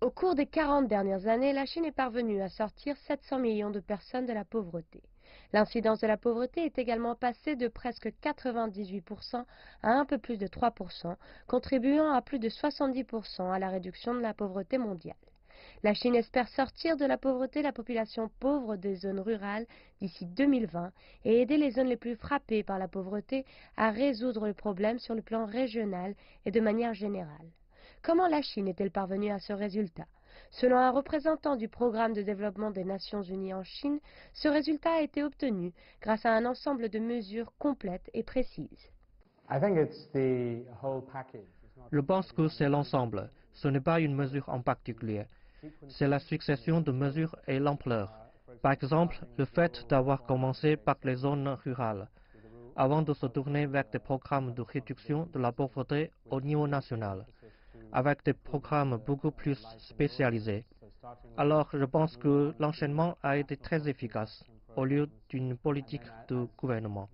Au cours des 40 dernières années, la Chine est parvenue à sortir 700 millions de personnes de la pauvreté. L'incidence de la pauvreté est également passée de presque 98% à un peu plus de 3%, contribuant à plus de 70% à la réduction de la pauvreté mondiale. La Chine espère sortir de la pauvreté la population pauvre des zones rurales d'ici 2020 et aider les zones les plus frappées par la pauvreté à résoudre le problème sur le plan régional et de manière générale. Comment la Chine est-elle parvenue à ce résultat? Selon un représentant du Programme de développement des Nations unies en Chine, ce résultat a été obtenu grâce à un ensemble de mesures complètes et précises. Je pense que c'est l'ensemble. Ce n'est pas une mesure en particulier. C'est la succession de mesures et l'ampleur. Par exemple, le fait d'avoir commencé par les zones rurales, avant de se tourner vers des programmes de réduction de la pauvreté au niveau national, avec des programmes beaucoup plus spécialisés. Alors, je pense que l'enchaînement a été très efficace, au lieu d'une politique de gouvernement.